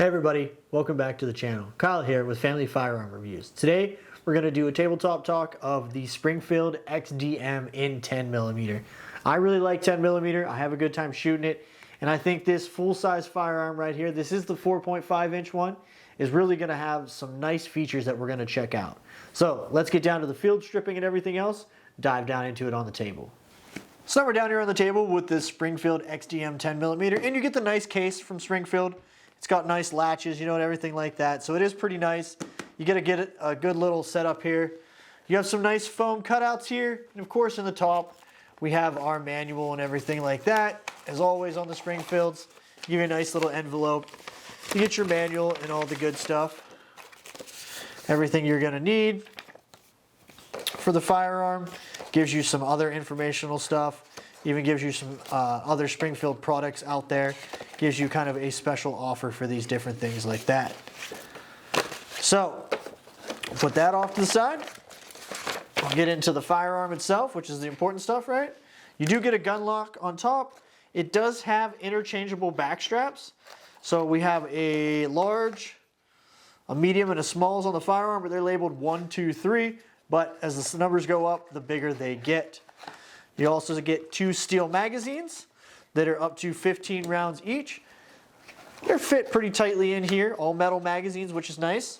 Hey everybody, welcome back to the channel. Kyle here with Family Firearm Reviews. Today we're going to do a tabletop talk of the Springfield XDM in 10mm. I really like 10mm, I have a good time shooting it, and I think this full-size firearm right here, this is the 4.5 inch one, is really going to have some nice features that we're going to check out. So let's get down to the field stripping and everything else, dive down into it on the table. So now we're down here on the table with this Springfield XDM 10mm, and you get the nice case from Springfield. It's got nice latches, you know, and everything like that. So it is pretty nice. You gotta get it a good little setup here. You have some nice foam cutouts here. And of course in the top, we have our manual and everything like that. As always on the Springfields, give you a nice little envelope. You get your manual and all the good stuff. Everything you're gonna need for the firearm. Gives you some other informational stuff. Even gives you some other Springfield products out there. Gives you kind of a special offer for these different things like that. So, put that off to the side. I'll get into the firearm itself, which is the important stuff, right? You do get a gun lock on top. It does have interchangeable back straps. So we have a large, a medium, and a smalls on the firearm, but they're labeled 1, 2, 3. But as the numbers go up, the bigger they get. You also get 2 steel magazines that are up to 15 rounds each. They're fit pretty tightly in here, all metal magazines, which is nice.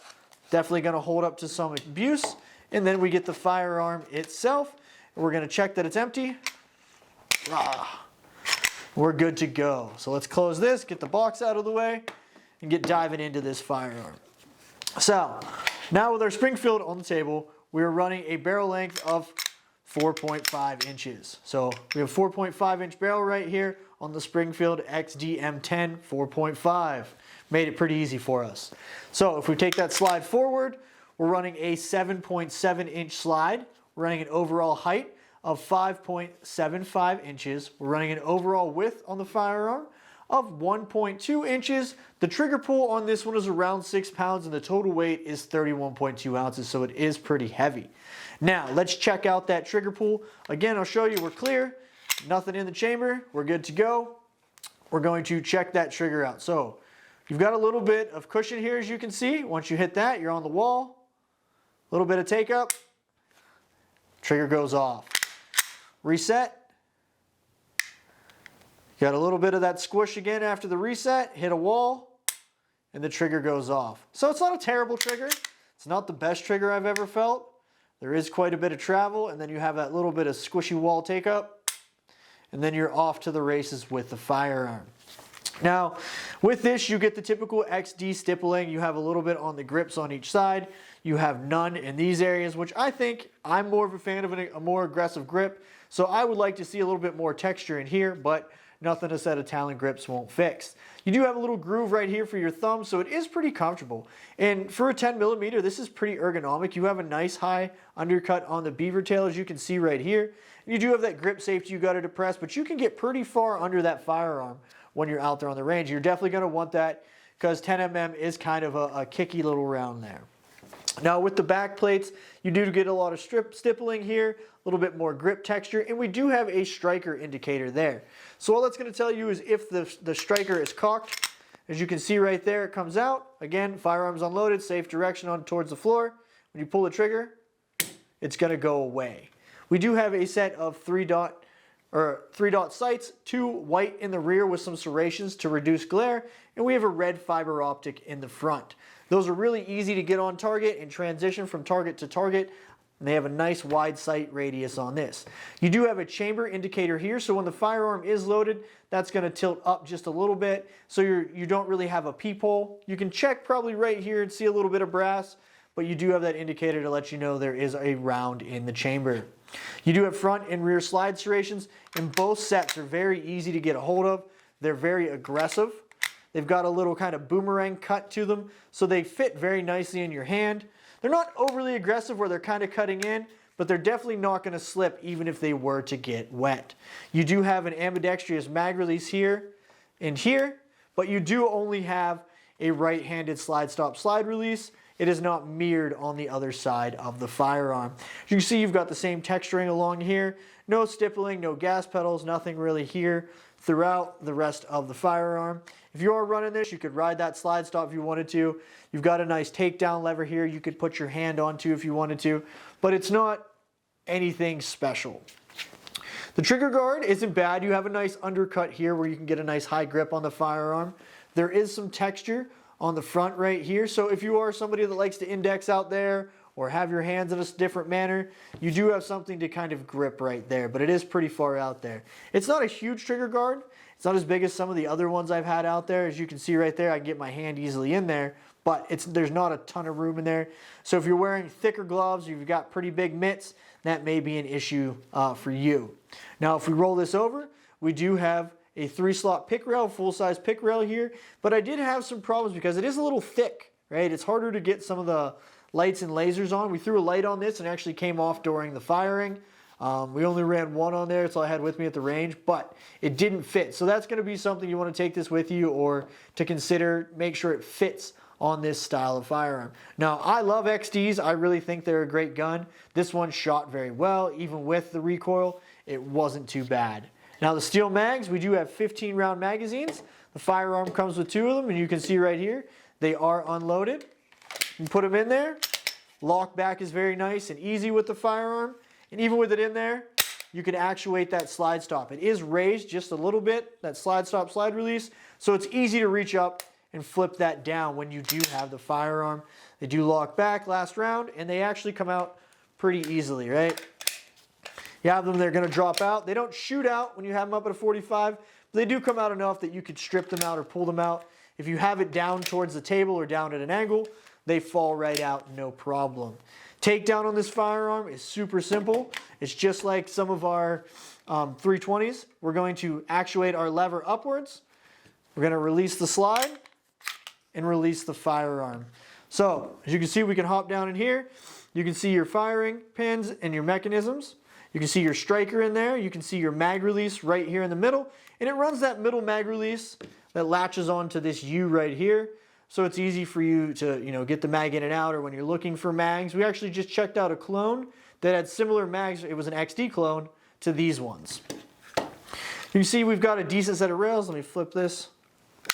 Definitely going to hold up to some abuse. And then we get the firearm itself. We're going to check that it's empty. We're good to go. So let's close this, get the box out of the way, and get diving into this firearm. So now with our Springfield on the table, we're running a barrel length of 4.5 inches. So we have 4.5 inch barrel right here on the Springfield XDM 10 4.5. Made it pretty easy for us. So if we take that slide forward, we're running a 7.7 inch slide. We're running an overall height of 5.75 inches. We're running an overall width on the firearm of 1.2 inches. The trigger pull on this one is around 6 pounds and the total weight is 31.2 ounces, so it is pretty heavy. Now, let's check out that trigger pull. Again, I'll show you we're clear. Nothing in the chamber. We're good to go. We're going to check that trigger out. So, you've got a little bit of cushion here, as you can see. Once you hit that, you're on the wall. A little bit of take up. Trigger goes off. Reset. Got a little bit of that squish again after the reset. Hit a wall, and the trigger goes off. So it's not a terrible trigger. It's not the best trigger I've ever felt. There is quite a bit of travel, and then you have that little bit of squishy wall take up, and then you're off to the races with the firearm. Now, with this, you get the typical XD stippling. You have a little bit on the grips on each side. You have none in these areas, which I think I'm more of a fan of a more aggressive grip. So I would like to see a little bit more texture in here, but nothing a set of Talon grips won't fix. You do have a little groove right here for your thumb, so it is pretty comfortable. And for a 10mm, this is pretty ergonomic. You have a nice high undercut on the beaver tail, as you can see right here. You do have that grip safety you got to depress, but you can get pretty far under that firearm when you're out there on the range. You're definitely going to want that because 10mm is kind of a kicky little round there. Now with the back plates, you do get a lot of stippling here, a little bit more grip texture, and we do have a striker indicator there. So all that's going to tell you is if the striker is cocked. As you can see right there, it comes out. Again, firearms unloaded, safe direction on towards the floor. When you pull the trigger, it's going to go away. We do have a set of 3-dot sights, 2 white in the rear with some serrations to reduce glare, and we have a red fiber optic in the front. Those are really easy to get on target and transition from target to target. And they have a nice wide sight radius on this. You do have a chamber indicator here, so when the firearm is loaded, that's going to tilt up just a little bit, so you don't really have a peephole. You can check probably right here and see a little bit of brass, but you do have that indicator to let you know there is a round in the chamber. You do have front and rear slide serrations, and both sets are very easy to get a hold of. They're very aggressive. They've got a little kind of boomerang cut to them, so they fit very nicely in your hand. They're not overly aggressive where they're kind of cutting in, but they're definitely not going to slip even if they were to get wet. You do have an ambidextrous mag release here and here, but you do only have a right-handed slide stop slide release. It is not mirrored on the other side of the firearm. As you can see, you've got the same texturing along here. No stippling, no gas pedals, nothing really here throughout the rest of the firearm. If you are running this, you could ride that slide stop if you wanted to. You've got a nice takedown lever here you could put your hand onto if you wanted to, but it's not anything special. The trigger guard isn't bad. You have a nice undercut here where you can get a nice high grip on the firearm. There is some texture on the front right here, so if you are somebody that likes to index out there or have your hands in a different manner, you do have something to kind of grip right there, but it is pretty far out there. It's not a huge trigger guard. It's not as big as some of the other ones I've had out there. As you can see right there, I can get my hand easily in there, but there's not a ton of room in there. So if you're wearing thicker gloves, you've got pretty big mitts, that may be an issue for you. Now, if we roll this over, we do have a 3-slot pick rail, full-size pick rail here, but I did have some problems because it is a little thick, right? It's harder to get some of the lights and lasers on. We threw a light on this and it actually came off during the firing. We only ran one on there, that's all I had with me at the range, but it didn't fit. So that's going to be something you want to take this with you or to consider, make sure it fits on this style of firearm. Now, I love XDs. I really think they're a great gun. This one shot very well. Even with the recoil, it wasn't too bad. Now, the steel mags, we do have 15-round magazines. The firearm comes with 2 of them, and you can see right here, they are unloaded. You put them in there. Lock back is very nice and easy with the firearm. And even with it in there, you can actuate that slide stop. It is raised just a little bit, that slide stop, slide release, so it's easy to reach up and flip that down when you do have the firearm. They do lock back last round, and they actually come out pretty easily, right? You have them, they're going to drop out. They don't shoot out when you have them up at a 45, but they do come out enough that you could strip them out or pull them out. If you have it down towards the table or down at an angle, they fall right out, no problem. Takedown on this firearm is super simple. It's just like some of our 320s. We're going to actuate our lever upwards. We're going to release the slide and release the firearm. So, as you can see, we can hop down in here. You can see your firing pins and your mechanisms. You can see your striker in there. You can see your mag release right here in the middle. And it runs that middle mag release that latches onto this U right here. So it's easy for you to, get the mag in and out, or when you're looking for mags. We actually just checked out a clone that had similar mags. It was an XD clone to these ones. You can see we've got a decent set of rails. Let me flip this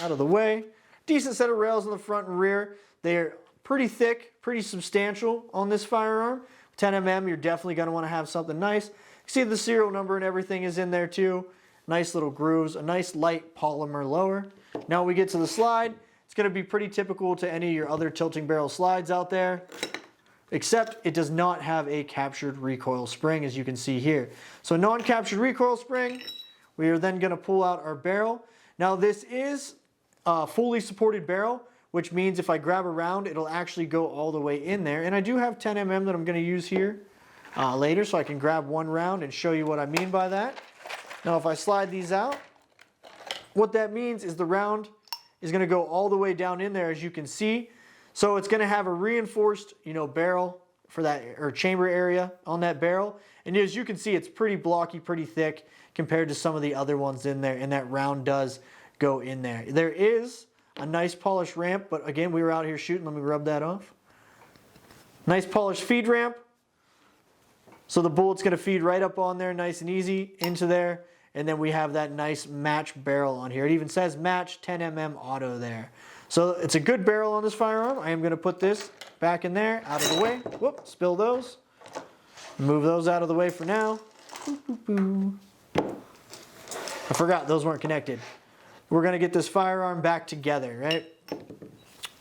out of the way. Decent set of rails in the front and rear. They're pretty thick, pretty substantial on this firearm. 10mm, you're definitely going to want to have something nice. You see the serial number and everything is in there too. Nice little grooves, a nice light polymer lower. Now we get to the slide. It's going to be pretty typical to any of your other tilting barrel slides out there, except it does not have a captured recoil spring, as you can see here. So non-captured recoil spring, we are then going to pull out our barrel. Now this is a fully supported barrel, which means if I grab a round, it'll actually go all the way in there. And I do have 10mm that I'm going to use here later, so I can grab one round and show you what I mean by that. Now if I slide these out, what that means is the round is going to go all the way down in there, as you can see. So it's going to have a reinforced, barrel for that, or chamber area on that barrel. And as you can see, it's pretty blocky, pretty thick compared to some of the other ones in there, and that round does go in there. There is a nice polished ramp, but again, we were out here shooting. Let me rub that off. Nice polished feed ramp. So the bullet's going to feed right up on there, nice and easy, into there. And then we have that nice match barrel on here. It even says match 10mm auto there. So it's a good barrel on this firearm. I am going to put this back in there, out of the way. Whoop, spill those. Move those out of the way for now. I forgot, those weren't connected. We're going to get this firearm back together, right?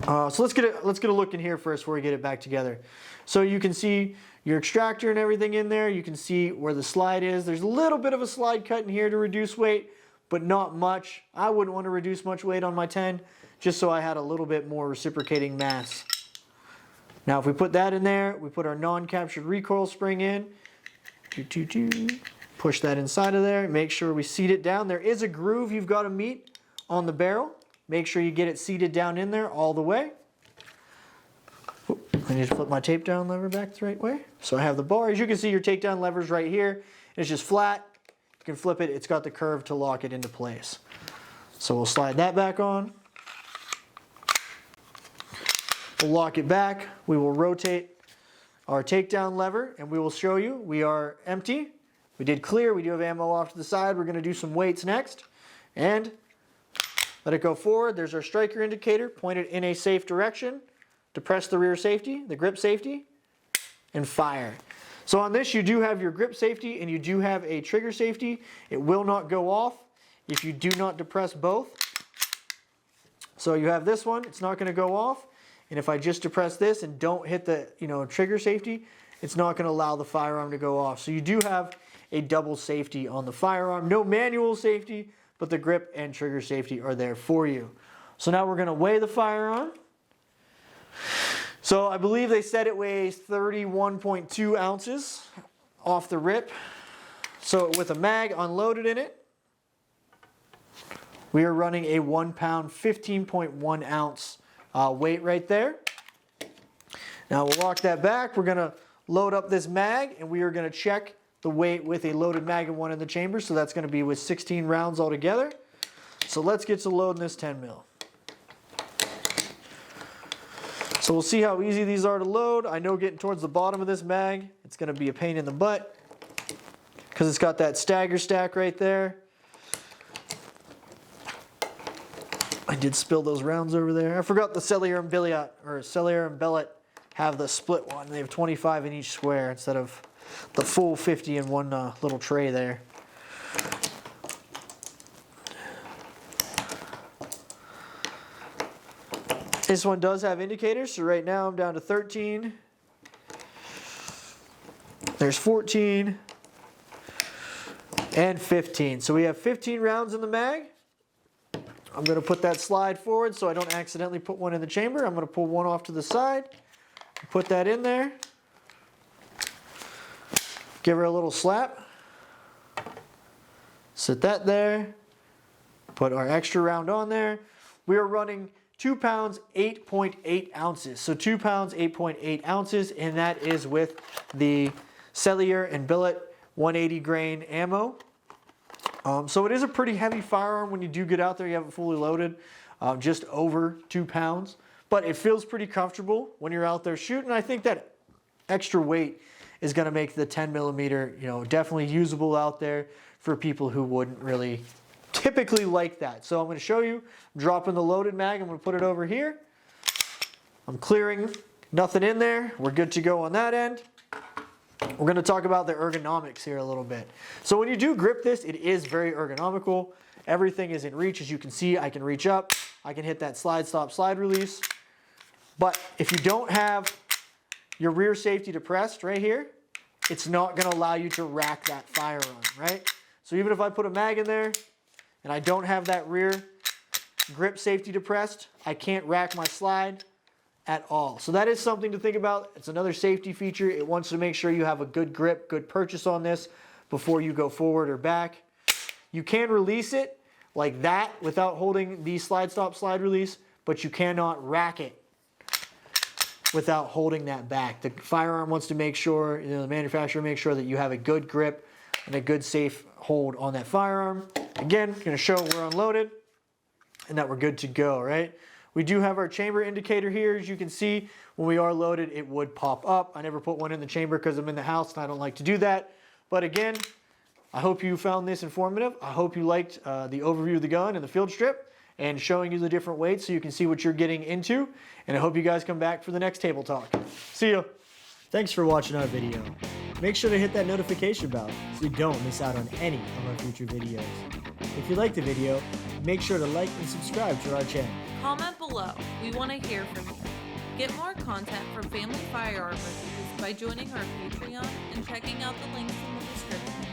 So let's get a look in here first before we get it back together. So you can see your extractor and everything in there. You can see where the slide is. There's a little bit of a slide cut in here to reduce weight, but not much. I wouldn't want to reduce much weight on my 10, just so I had a little bit more reciprocating mass. Now if we put that in there, we put our non-captured recoil spring in. Push that inside of there. Make sure we seat it down. There is a groove you've got to meet on the barrel. Make sure you get it seated down in there all the way. I need to flip my takedown lever back the right way. So I have the bar. As you can see, your takedown lever's right here. It's just flat. You can flip it. It's got the curve to lock it into place. So we'll slide that back on. We'll lock it back. We will rotate our takedown lever, and we will show you we are empty. We did clear. We do have ammo off to the side. We're going to do some weights next. And Let it go forward. There's our striker indicator pointed in a safe direction. Depress the rear safety, the grip safety, and fire. So on this, you do have your grip safety and you do have a trigger safety. It will not go off if you do not depress both. So you have this one, it's not going to go off. And if I just depress this and don't hit the trigger safety, it's not going to allow the firearm to go off. So you do have a double safety on the firearm. No manual safety, but the grip and trigger safety are there for you. So now we're going to weigh the firearm. So I believe they said it weighs 31.2 ounces off the rip. So with a mag unloaded in it, we are running a 1 pound, 15.1 ounce weight right there. Now we'll lock that back. We're going to load up this mag and we are going to check the weight with a loaded mag and one in the chamber. So that's going to be with 16 rounds altogether. So let's get to loading this 10 mil. So we'll see how easy these are to load. I know getting towards the bottom of this mag, it's going to be a pain in the butt because it's got that stagger stack right there. I did spill those rounds over there. I forgot the Cellier and Bellet have the split one. They have 25 in each square instead of the full 50 in one little tray there. This one does have indicators, so right now I'm down to 13. There's 14 and 15. So we have 15 rounds in the mag. I'm going to put that slide forward so I don't accidentally put one in the chamber. I'm going to pull one off to the side, put that in there, give her a little slap, sit that there, put our extra round on there. We are running 2 pounds, 8.8 ounces. So 2 pounds, 8.8 ounces, and that is with the Cellier and Billet 180 grain ammo. So it is a pretty heavy firearm when you do get out there, you have it fully loaded, just over 2 pounds. But it feels pretty comfortable when you're out there shooting. I think that extra weight is going to make the 10 millimeter, definitely usable out there for people who wouldn't really typically like that. So I'm going to show you, I'm dropping the loaded mag, I'm going to put it over here. I'm clearing, nothing in there. We're good to go on that end. We're going to talk about the ergonomics here a little bit. So when you do grip this, it is very ergonomical. Everything is in reach. As you can see, I can reach up, I can hit that slide, stop, slide release. But if you don't have your rear safety depressed right here, it's not going to allow you to rack that firearm, right? So even if I put a mag in there and I don't have that rear grip safety depressed, I can't rack my slide at all. So that is something to think about. It's another safety feature. It wants to make sure you have a good grip, good purchase on this before you go forward or back. You can release it like that without holding the slide, stop, slide release, but you cannot rack it without holding that back. The firearm wants to make sure, the manufacturer makes sure that you have a good grip and a good safe hold on that firearm. Again, going to show we're unloaded and that we're good to go, right? We do have our chamber indicator here. As you can see, when we are loaded, it would pop up. I never put one in the chamber because I'm in the house and I don't like to do that. But again, I hope you found this informative. I hope you liked the overview of the gun and the field strip and showing you the different weights so you can see what you're getting into. And I hope you guys come back for the next table talk. See ya. Thanks for watching our video. Make sure to hit that notification bell so you don't miss out on any of our future videos. If you liked the video, make sure to like and subscribe to our channel. Comment below. We want to hear from you. Get more content from Family Firearm Reviews by joining our Patreon and checking out the links in the description.